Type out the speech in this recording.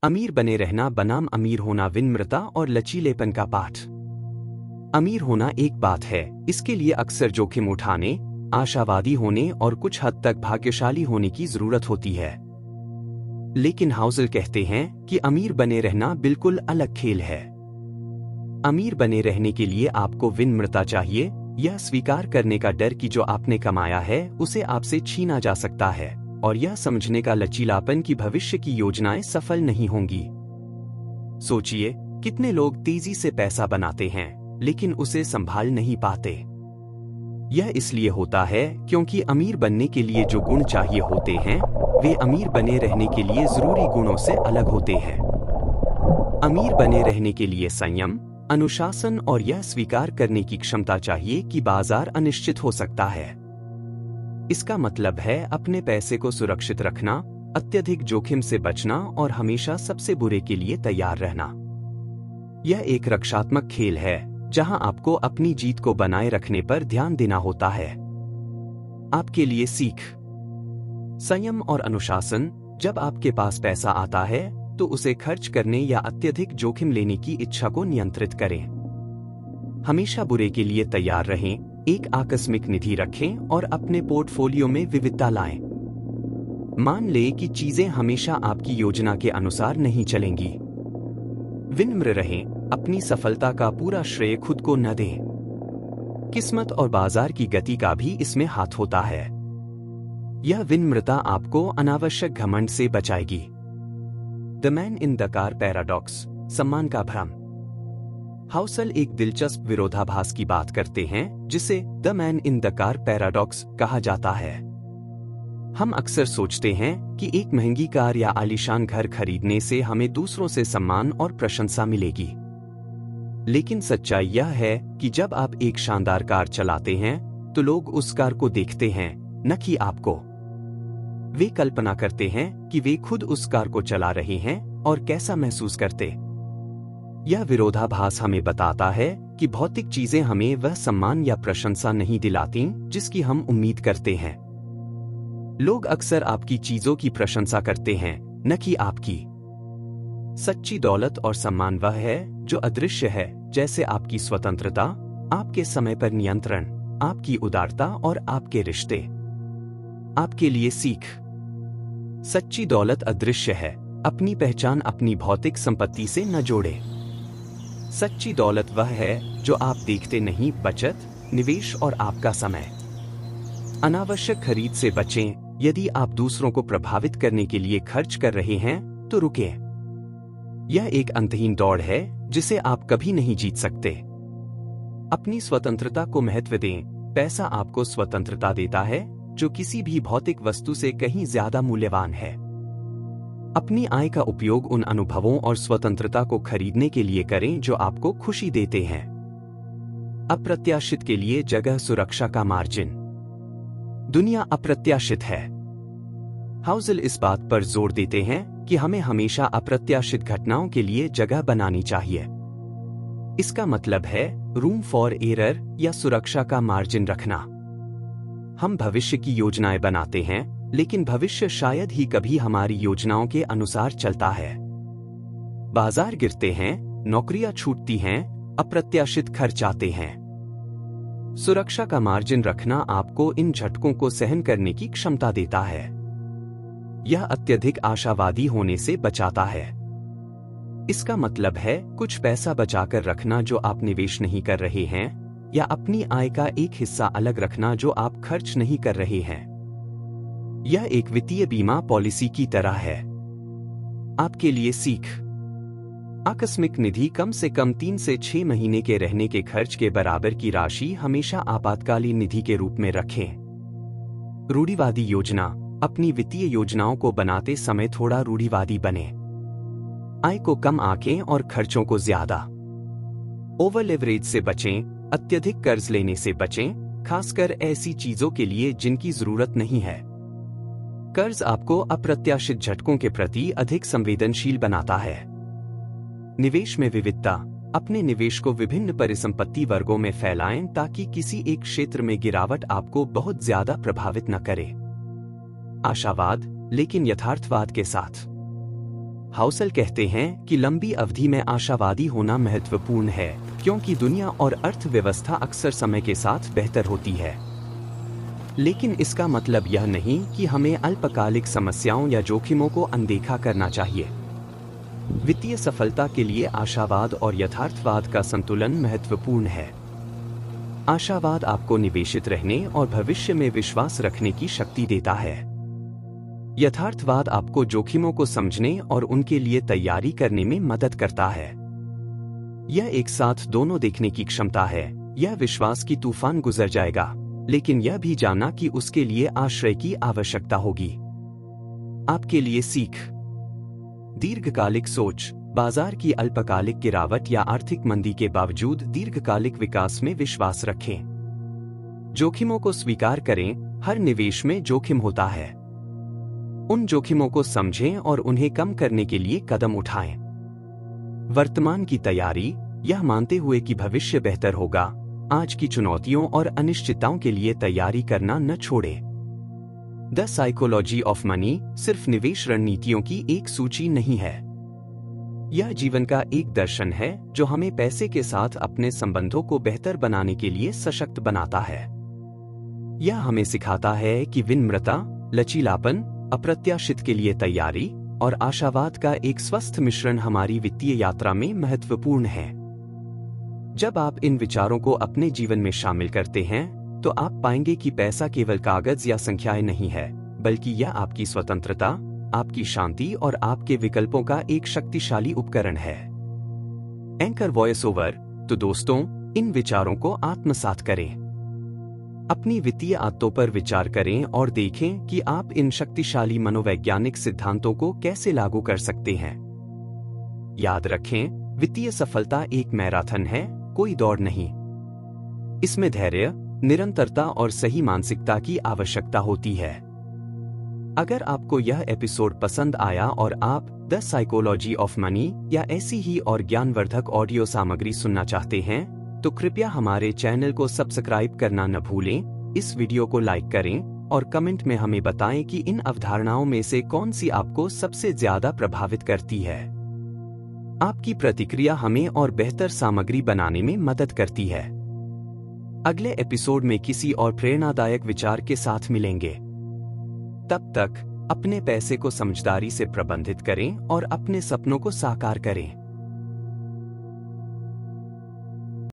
अमीर बने रहना बनाम अमीर होना, विनम्रता और लचीलेपन का पाठ। अमीर होना एक बात है, इसके लिए अक्सर जोखिम उठाने, आशावादी होने और कुछ हद तक भाग्यशाली होने की जरूरत होती है। लेकिन हाउसल कहते हैं कि अमीर बने रहना बिल्कुल अलग खेल है। अमीर बने रहने के लिए आपको विनम्रता चाहिए, यह स्वीकार करने का डर कि जो आपने कमाया है उसे आपसे छीना जा सकता है, और यह समझने का लचीलापन कि भविष्य की योजनाएं सफल नहीं होंगी। सोचिए, कितने लोग तेजी से पैसा बनाते हैं लेकिन उसे संभाल नहीं पाते। यह इसलिए होता है क्योंकि अमीर बनने के लिए जो गुण चाहिए होते हैं वे अमीर बने रहने के लिए जरूरी गुणों से अलग होते हैं। अमीर बने रहने के लिए संयम, अनुशासन और यह स्वीकार करने की क्षमता चाहिए कि बाजार अनिश्चित हो सकता है। इसका मतलब है अपने पैसे को सुरक्षित रखना, अत्यधिक जोखिम से बचना और हमेशा सबसे बुरे के लिए तैयार रहना। यह एक रक्षात्मक खेल है जहां आपको अपनी जीत को बनाए रखने पर ध्यान देना होता है। आपके लिए सीख: संयम और अनुशासन। जब आपके पास पैसा आता है तो उसे खर्च करने या अत्यधिक जोखिम लेने की इच्छा को नियंत्रित करें। हमेशा बुरे के लिए तैयार रहें, एक आकस्मिक निधि रखें और अपने पोर्टफोलियो में विविधता लाएं। मान लें कि चीजें हमेशा आपकी योजना के अनुसार नहीं चलेंगी। विनम्र रहें, अपनी सफलता का पूरा श्रेय खुद को न दें। किस्मत और बाजार की गति का भी इसमें हाथ होता है। यह विनम्रता आपको अनावश्यक घमंड से बचाएगी। The man in the car paradox, सम्मान का भ्रम। हाउसल एक दिलचस्प विरोधाभास की बात करते हैं जिसे the man in the car paradox कहा जाता है। हम अक्सर सोचते हैं कि एक महंगी कार या आलीशान घर खरीदने से हमें दूसरों से सम्मान और प्रशंसा मिलेगी। लेकिन सच्चाई यह है कि जब आप एक शानदार कार चलाते हैं तो लोग उस कार को देखते हैं, न कि आपको। वे कल्पना करते हैं कि वे खुद उस कार को चला रहे हैं और कैसा महसूस करते। यह विरोधाभास हमें बताता है कि भौतिक चीजें हमें वह सम्मान या प्रशंसा नहीं दिलाती जिसकी हम उम्मीद करते हैं। लोग अक्सर आपकी चीजों की प्रशंसा करते हैं, न कि आपकी। सच्ची दौलत और सम्मान वह है जो अदृश्य है, जैसे आपकी स्वतंत्रता, आपके समय पर नियंत्रण, आपकी उदारता और आपके रिश्ते। आपके लिए सीख: सच्ची दौलत अदृश्य है, अपनी पहचान अपनी भौतिक संपत्ति से न जोड़े। सच्ची दौलत वह है जो आप देखते नहीं, बचत, निवेश और आपका समय। अनावश्यक खरीद से बचें। यदि आप दूसरों को प्रभावित करने के लिए खर्च कर रहे हैं तो रुकें। यह एक अंतहीन दौड़ है जिसे आप कभी नहीं जीत सकते। अपनी स्वतंत्रता को महत्व दें। पैसा आपको स्वतंत्रता देता है जो किसी भी भौतिक वस्तु से कहीं ज्यादा मूल्यवान है। अपनी आय का उपयोग उन अनुभवों और स्वतंत्रता को खरीदने के लिए करें जो आपको खुशी देते हैं। अप्रत्याशित के लिए जगह, सुरक्षा का मार्जिन। दुनिया अप्रत्याशित है। हाउसल इस बात पर जोर देते हैं कि हमें हमेशा अप्रत्याशित घटनाओं के लिए जगह बनानी चाहिए। इसका मतलब है रूम फॉर एरर या सुरक्षा का मार्जिन रखना। हम भविष्य की योजनाएं बनाते हैं, लेकिन भविष्य शायद ही कभी हमारी योजनाओं के अनुसार चलता है। बाजार गिरते हैं, नौकरियां छूटती हैं, अप्रत्याशित खर्च आते हैं। सुरक्षा का मार्जिन रखना आपको इन झटकों को सहन करने की क्षमता देता है। यह अत्यधिक आशावादी होने से बचाता है। इसका मतलब है कुछ पैसा बचाकर रखना जो आप निवेश नहीं कर रहे हैं, या अपनी आय का एक हिस्सा अलग रखना जो आप खर्च नहीं कर रहे हैं। यह एक वित्तीय बीमा पॉलिसी की तरह है। आपके लिए सीख: आकस्मिक निधि, कम से कम 3 से 6 महीने के रहने के खर्च के बराबर की राशि हमेशा आपातकालीन निधि के रूप में रखें। रूढ़िवादी योजना: अपनी वित्तीय योजनाओं को बनाते समय थोड़ा रूढ़िवादी बने। आय को कम आंकें और खर्चों को ज्यादा। ओवर लेवरेज से बचें, अत्यधिक कर्ज लेने से बचें, खासकर ऐसी चीजों के लिए जिनकी जरूरत नहीं है। कर्ज आपको अप्रत्याशित झटकों के प्रति अधिक संवेदनशील बनाता है। निवेश में विविधता: अपने निवेश को विभिन्न परिसंपत्ति वर्गों में फैलाएं ताकि किसी एक क्षेत्र में गिरावट आपको बहुत ज्यादा प्रभावित न करे। आशावाद, लेकिन यथार्थवाद के साथ। हाउसल कहते हैं कि लंबी अवधि में आशावादी होना महत्वपूर्ण है, क्योंकि दुनिया और अर्थव्यवस्था अक्सर समय के साथ बेहतर होती है। लेकिन इसका मतलब यह नहीं कि हमें अल्पकालिक समस्याओं या जोखिमों को अनदेखा करना चाहिए। वित्तीय सफलता के लिए आशावाद और यथार्थवाद का संतुलन महत्वपूर्ण है। आशावाद आपको निवेशित रहने और भविष्य में विश्वास रखने की शक्ति देता है। यथार्थवाद आपको जोखिमों को समझने और उनके लिए तैयारी करने में मदद करता है। यह एक साथ दोनों देखने की क्षमता है। यह विश्वास की तूफान गुजर जाएगा, लेकिन यह भी जाना कि उसके लिए आश्रय की आवश्यकता होगी। आपके लिए सीख। दीर्घकालिक सोच। बाजार की अल्पकालिक गिरावट या आर्थिक मंदी के बावजूद दीर्घकालिक विकास में विश्वास रखें। जोखिमों को स्वीकार करें। हर निवेश में जोखिम होता है। उन जोखिमों को समझें और उन्हें कम करने के लिए कदम उठाएं। वर्तमान की तैयारी। यह मानते हुए कि भविष्य बेहतर होगा, आज की चुनौतियों और अनिश्चितताओं के लिए तैयारी करना न छोड़ें। द साइकोलॉजी ऑफ मनी सिर्फ निवेश रणनीतियों की एक सूची नहीं है। यह जीवन का एक दर्शन है जो हमें पैसे के साथ अपने संबंधों को बेहतर बनाने के लिए सशक्त बनाता है। यह हमें सिखाता है कि विनम्रता, लचीलापन, अप्रत्याशित के लिए तैयारी और आशावाद का एक स्वस्थ मिश्रण हमारी वित्तीय यात्रा में महत्वपूर्ण है। जब आप इन विचारों को अपने जीवन में शामिल करते हैं, तो आप पाएंगे कि पैसा केवल कागज या संख्याएं नहीं है, बल्कि यह आपकी स्वतंत्रता, आपकी शांति और आपके विकल्पों का एक शक्तिशाली उपकरण है। Anchor voice over. तो दोस्तों, इन विचारों को आत्मसात करें। अपनी वित्तीय आदतों पर विचार करें और देखें कि आप इन शक्तिशाली मनोवैज्ञानिक सिद्धांतों को कैसे लागू कर सकते हैं। याद रखें, वित्तीय सफलता एक मैराथन है, कोई दौड़ नहीं। इसमें धैर्य, निरंतरता और सही मानसिकता की आवश्यकता होती है। अगर आपको यह एपिसोड पसंद आया और आप द साइकोलॉजी ऑफ मनी या ऐसी ही और ज्ञानवर्धक ऑडियो सामग्री सुनना चाहते हैं, तो कृपया हमारे चैनल को सब्सक्राइब करना न भूलें। इस वीडियो को लाइक करें और कमेंट में हमें बताएं कि इन अवधारणाओं में से कौन सी आपको सबसे ज्यादा प्रभावित करती है। आपकी प्रतिक्रिया हमें और बेहतर सामग्री बनाने में मदद करती है। अगले एपिसोड में किसी और प्रेरणादायक विचार के साथ मिलेंगे। तब तक अपने पैसे को समझदारी से प्रबंधित करें और अपने सपनों को साकार करें।